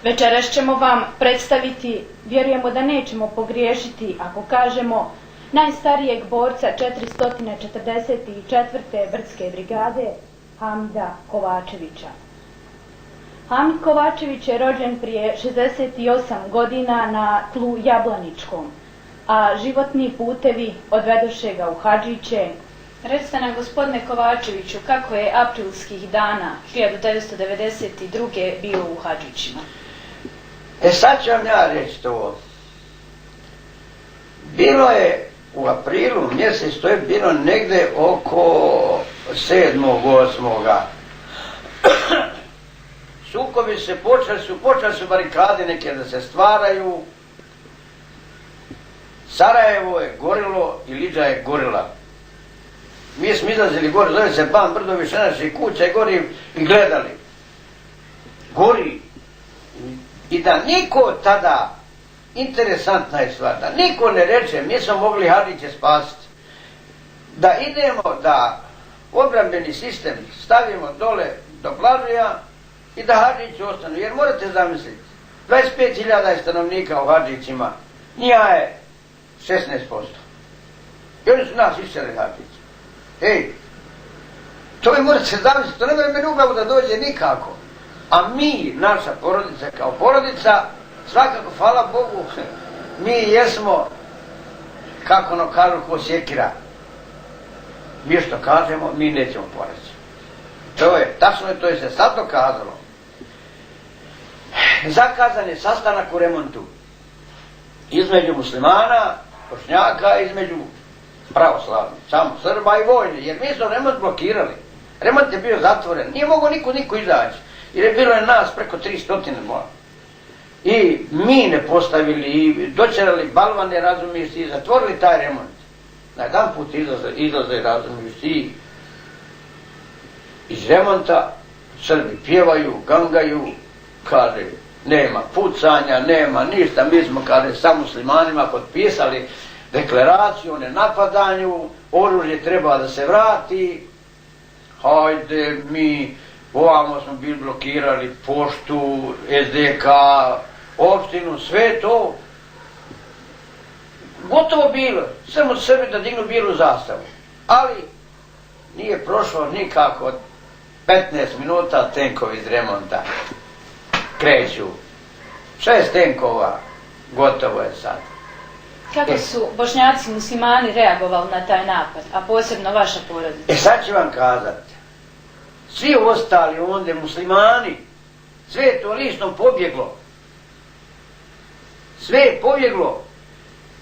Večeras ćemo vam predstaviti, vjerujemo da nećemo pogriješiti ako kažemo, najstarijeg borca 444. Brdske brigade, Hamida Kovačevića. Hamid Kovačević je rođen prije 68 godina na tlu Jablaničkom, a životni putevi odvedoše ga u Hadžiće. Recite nam, gospodine Kovačeviću, kako je aprilskih dana 1992. bio u Hadžićima? Sad ću vam ja reći to. Bilo je u aprilu mjesec, to je bilo negde oko 7. 8. Sukobi se počeli su barikade neke da se stvaraju. Sarajevo je gorilo i Liđa je gorila. Mi smo izlazili gore, zove se Ban Brdo, više naših kuća i gori i gledali. Gori. I da niko tada, interesantna je stvar, da niko ne reče, mi smo mogli Hadžiće spasiti. Da idemo da obrambeni sistem stavimo dole do Blažija i da Hadžići ostanu. Jer morate zamisliti, 25.000 je stanovnika u Hadžićima, njija je 16%. I oni su nas isčeli Hadžić. Ej, to vi morate zamisliti, to ne može meni u glavu da dođe nikako. A mi, naša porodica kao porodica, svakako, hvala Bogu, mi jesmo, kako ono kažu, ko sjekira. Mi što kažemo, mi nećemo poreći. To je, tačno je, to je se sad dokazalo. Zakazan je sastanak u remontu između muslimana, Bošnjaka, između pravoslavnih, samo Srba i vojni, jer mi smo remont blokirali. Remont je bio zatvoren, nije mogao niko izaći, jer je bilo nas preko 300 moja. I mine postavili, i dočerali balvane, razumiješ, i zatvorili taj remont. Na jedan put izlaze, razumiješ, i iz remonta Srbi pjevaju, gangaju, kaže, nema pucanja, nema ništa, mi smo, kaže, sa muslimanima potpisali deklaraciju o nenapadanju, oružje treba da se vrati, hajde, mi ovamo smo bili blokirali poštu, SDK, opštinu, sve to. Gotovo bilo, samo Srbi da dignu bilu zastavu. Ali nije prošlo nikako 15 minuta, tenkovi iz remonta kreću. 6 tenkova, gotovo je sad. Kako su Bošnjaci muslimani reagovali na taj napad, a posebno vaša porodica? Sad ću vam kazati. Svi ostali onda muslimani, sve je to lično pobjeglo. Sve je pobjeglo.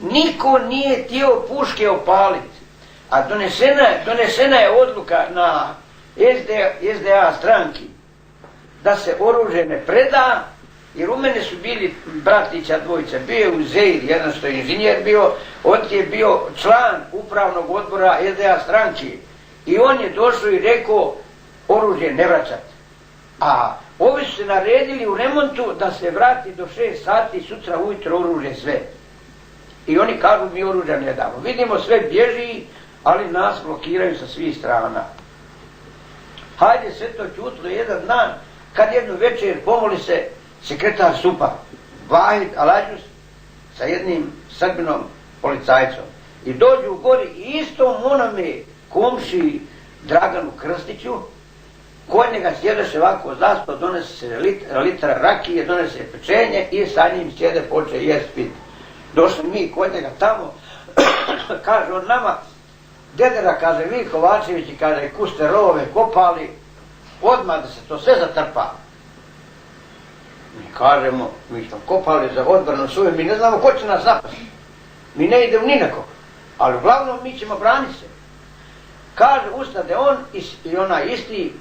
Niko nije htio puške opaliti. A donesena je odluka na SDA stranki da se oružje ne preda, jer u mene su bili bratića dvojica, bio je Uzeir, jedan što je inženjer bio, on je bio član upravnog odbora SDA stranki i on je došao i rekao oružje ne vraćati. A ovi su se naredili u remontu da se vrati do 6 sati sutra ujutro oružje sve. I oni kažu mi oružja ne damo. Vidimo sve bježi, ali nas blokiraju sa svih strana. Hajde sve to čutilo jedan dan, kad jednu večer pomoli se sekretar SUP-a, Vahid Alađus, sa jednim Srbinom policajcom. I dođu u gori i istom onome komši Draganu Krstiću, kod njega sjedeše ovako zaspao, donese se litra rakije, donese pečenje i sa njim sjede, poče jest pit. Došli mi kod njega tamo, kaže on nama, dedera, kaže, vi Kovačevići, kaže, ku ste rove kopali, odmah da se to sve zatrpa. Mi kažemo, mi smo kopali za odbranu svoju, mi ne znamo ko će nas napasti. Mi ne idemo ni na koga, ali uglavnom mi ćemo braniti se. Kaže, ustade on i onaj isti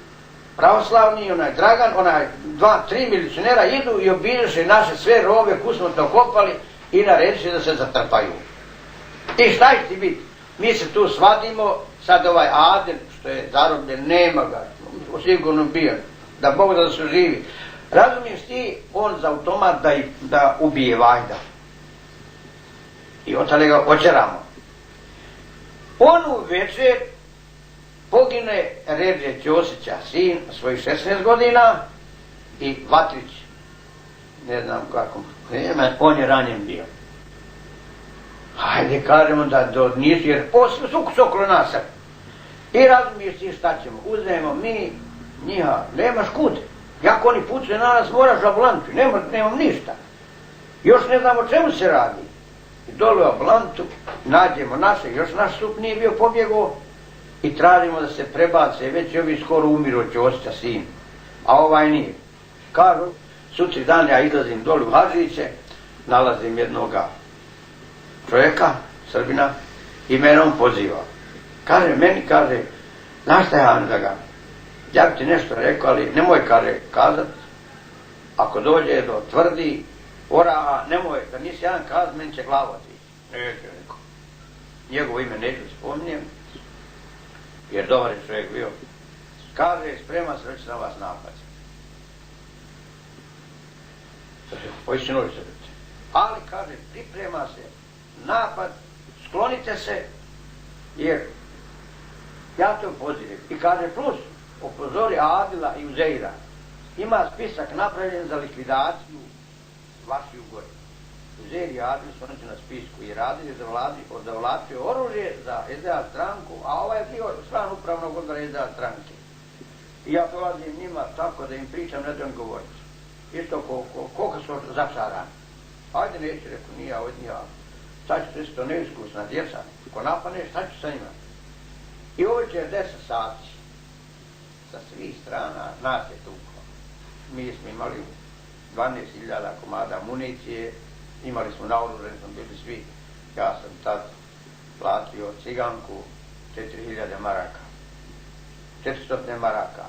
pravoslavni, onaj Dragan, onaj 2-3 milicionera idu i obilježe naše sve rove, ku smo to kopali i narediše da se zatrpaju. I šta će ti biti? Mi se tu svadimo, sad ovaj Adel, što je zarobljen, nema ga, sigurno bio, da Bog da su živi. Razumiješ ti, on za automat da ubije Vajda. I otale ga očeramo. Onu večer pogine Ređe Ćosića, sin svojih 16 godina, i Vatrić ne znam kako, on je ranjen bio. Hajde, kažemo da nisu, jer su okolo nas. I razumiješ ti šta ćemo, uzmemo mi njiha, nemaš kud. Jak oni pucaju na nas, moraš u ambulantu, nemam ništa. Još ne znamo o čemu se radi. I dole u ambulantu, nađemo naše, još naš sup nije bio pobjegao i tražimo da se prebace, već ovi skoro umiru, će ostati sin. A ovaj nije. Kažu, sutri dan ja izlazim dole u Hadžiće, nalazim jednoga čovjeka, Srbina, i mene on poziva. Kaže meni, znaš šta ja da ga, ja bi ti nešto rekao, ali nemoj, kazat, ako dođe do tvrdi, ora, nemoj, da nisi jedan kazat, meni će glava otići. Neće, rekao. Njegovo ime neću spominjem, jer dobar je čovjek bio. Kaže, sprema se, već na vas napad. Poistinu li se reći. Ali, kaže, priprema se napad, sklonite se, jer ja te upozorim. I kaže, plus, upozori Adila i Uzeira. Ima spisak napravljen za likvidaciju vaših ugori. Uzeir i Adil su oni na spisku i radili da vlatio oružje za SDA stranku, a ovaj je bio član upravnog odbora SDA stranke. I ja dolazim njima tako da im pričam, ne da im govoriti. Isto koliko su začarani. Ajde neću, reku, nije ovdje nije. Sad ću isto neiskusna djeca. Ko napane, šta ću sa njima? I uveče je 10 sati. Sa svih strana nas je tuklo. Mi smo imali 12.000 komada municije, imali smo naoruženi, smo bili svi. Ja sam tad platio ciganku 4.000 maraka. 400 maraka.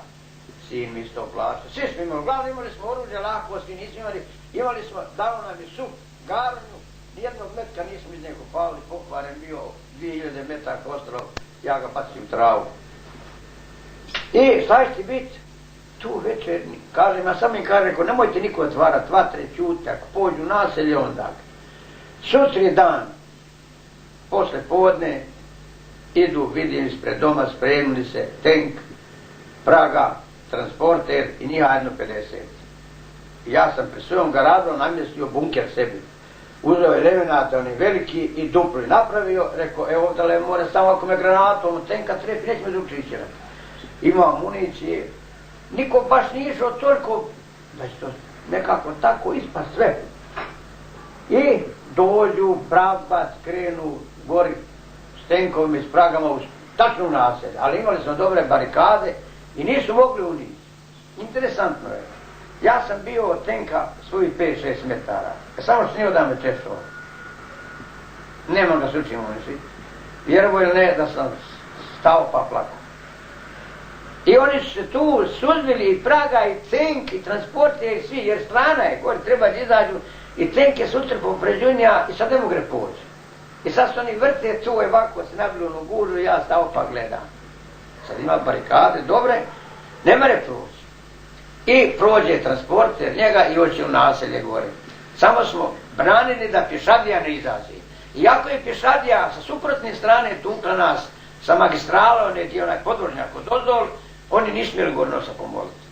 Sin mi isto plaćao. Svi smo imali, uglavnom imali smo oružje, lakosti, nismo imali smo, dao nam je sup, garnju, nijednog metka nismo iz njega pali, pokvaren bio, 2000 metaka ostalo, ja ga bacim u travu. I šta će biti? Tu večer, kažem, ja sam im rekao, nemojte niko otvarati vatre, ćute, ako pođu u naselje, onda. Sutri dan, posle podne, idu, vidim ispred doma, spremili se, tank, praga, transporter i njih jedno 50. Ja sam pri svojom garadom namjestio bunker sebi. Uzeo elemenata, oni veliki, i dupli napravio, rekao, evo ovdje mora samo ako me granatom, tenka trepi, neće me drugčije ićerati. Imao municije, niko baš nije išao toliko, da će to nekako tako ispast sve. I dođu, pravac, krenu, gori s tenkovim i s pragama u tačno naselje, ali imali smo dobre barikade i nisu mogli unijeti. Interesantno je. Ja sam bio od tenka svojih 5-6 metara. Samo što nije odam češao. Nemam ga sučimo misli. Vjerovo ili ne da sam stao pa plako. I oni su se tu suzbili i praga i tenk i transporte i svi, jer strana je, koji treba da izađu i tenk je sutra popređunja i sad ne mogre poći. I sad su oni vrte tu ovako se nabili u gužu i ja stao pa gledam. Sad ima barikade, dobre, ne mere proći. I prođe transporter njega i hoće u naselje gore. Samo smo branili da pješadija ne izađe. Iako je pješadija sa suprotne strane tukla nas sa magistralom, neki onaj podvožnjak od ozdol, oni nisu smjeli gore nosa pomoliti.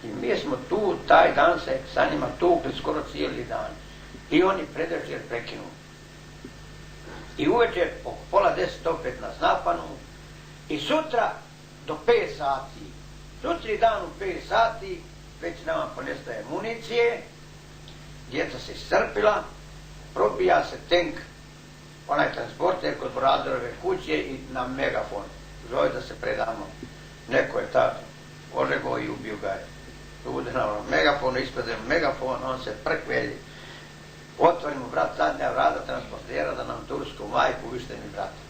I mi smo tu, taj dan se sa njima tukli skoro cijeli dan. I oni predvečer prekinu. I uvečer oko pola 10 opet nas napanu. I sutra do 5 sati. Sutri dan u 5 sati već nama ponestaje municije, djeca se iscrpila, probija se tank, onaj transporter kod Boradorove kuće i na megafon. Zove da se predamo. Neko je tad ožego i ubio ga je. Bude na megafonu, ispredemo megafon, on se prkvelji. Otvorimo brat zadnja vrata transportera da nam tursku majku vište mi brata.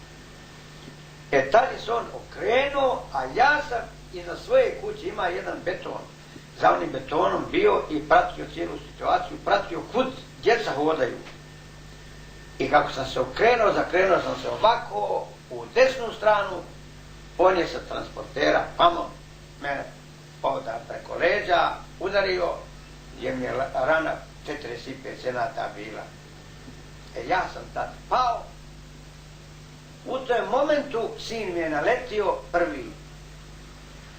Tad je se on okrenuo, a ja sam iza svoje kuće ima jedan beton. Za onim betonom bio i pratio cijelu situaciju, pratio kud djeca hodaju. I kako sam se okrenuo, zakrenuo sam se ovako u desnu stranu, on je sa transportera, pamo, mene ovdje preko leđa udario, gdje mi je rana 45 cenata bila. Ja sam tad pao, u tom momentu sin mi je naletio prvi.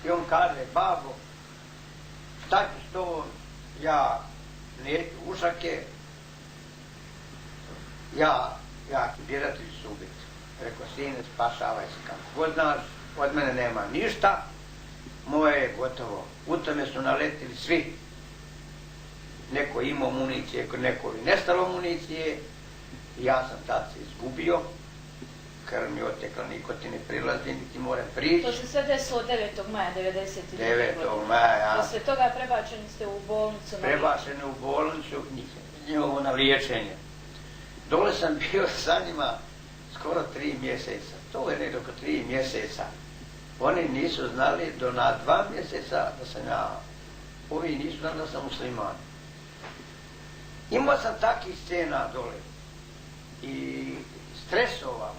I on kaže, babo, šta ću s tobom? Ja neću ušake, ja biratelj su ubiti. Rekao, sine, spašavaj se kako god znaš, od mene nema ništa, moje je gotovo. U tome su naletili svi. Neko imao municije, neko i nestalo municije, ja sam tad se izgubio, krv mi otekla, niko ti ne prilazi, niti moram prići. To se sve desilo 9. maja 1992. godine. 9. maja. Posle toga prebačeni ste u bolnicu. Prebačeni u bolnicu, njihovo na liječenje. Dole sam bio sa njima skoro 3 mjeseca. To je nekako 3 mjeseca. Oni nisu znali do na 2 mjeseca da sam ja, ovi nisu znali da sam musliman. Imao sam takvih scena dole i stresova.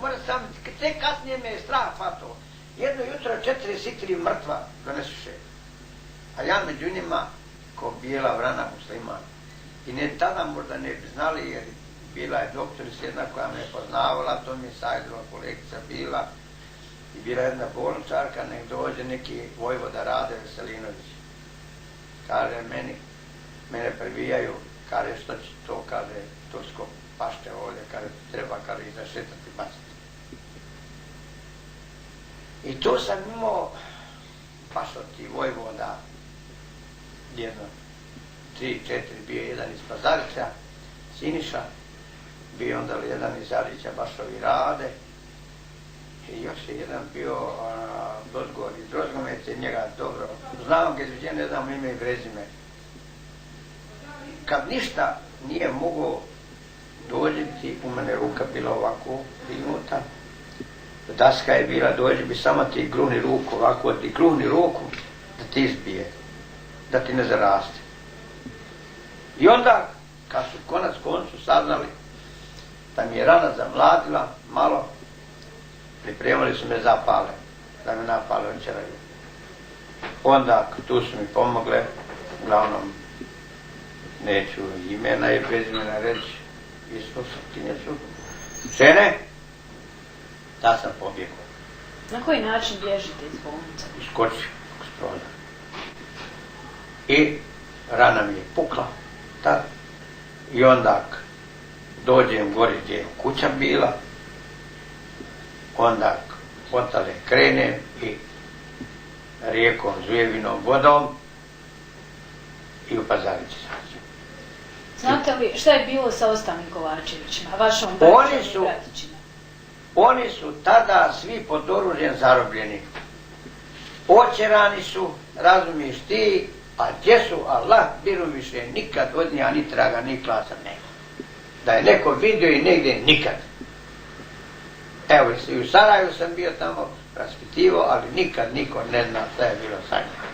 Moram sam, te kasnije me je strah hvatao. Jedno jutro 4 sitri mrtva donesuše, a ja među njima ko bijela vrana musliman. I ne tada možda ne bi znali, jer bila je doktorica jedna koja me je poznavala, to mi je Sajdova kolegica bila, i bila jedna bolničarka, nek dođe neki vojvoda Rade Veselinović. Kaže mene previjaju, kaže što će to, kaže tursko pašte ovdje, kaže treba, kaže i zašetati, baciti. I tu sam imao baš od tih vojvoda, jedno, 3, 4, bio jedan iz Pazarića, Siniša, bio onda jedan iz Zarića, baš ovi Rade, i još je jedan bio Dozgor iz Drozgomece, njega dobro, znam ga izviđen, ne znam ime i prezime. Kad ništa nije mogao dođeti, u mene ruka bila ovako dignuta, daska je bila, dođi bi samo ti gruhni ruku, ovako ti gruhni ruku, da ti izbije, da ti ne zaraste. I onda, kad su konac koncu saznali da mi je rana zamladila malo, pripremali su me zapale, da me napale očeraju. Onda, tu su mi pomogle, uglavnom, neću imena i prezimena reći, Isusovkinje su žene, da sam pobjegao. Na koji način bježite iz bolnice? Iskočio gospoda. I rana mi je pukla tad. I onda dođem gori gdje je kuća bila, onda otale krenem i rijekom Zujevinom vodom i u Pazarići sađem. Znate li šta je bilo sa ostalim Kovačevićima, vašom braćom i bratićima? Oni su tada svi pod oružjem zarobljeni. Očerani su, razumiješ ti, a gdje su, Allah biru više nikad od njega ni traga, ni glasa nema. Da je neko vidio i negdje nikad. Evo i u Sarajevu sam bio tamo raspitivo, ali nikad niko ne zna šta je bilo sa njim.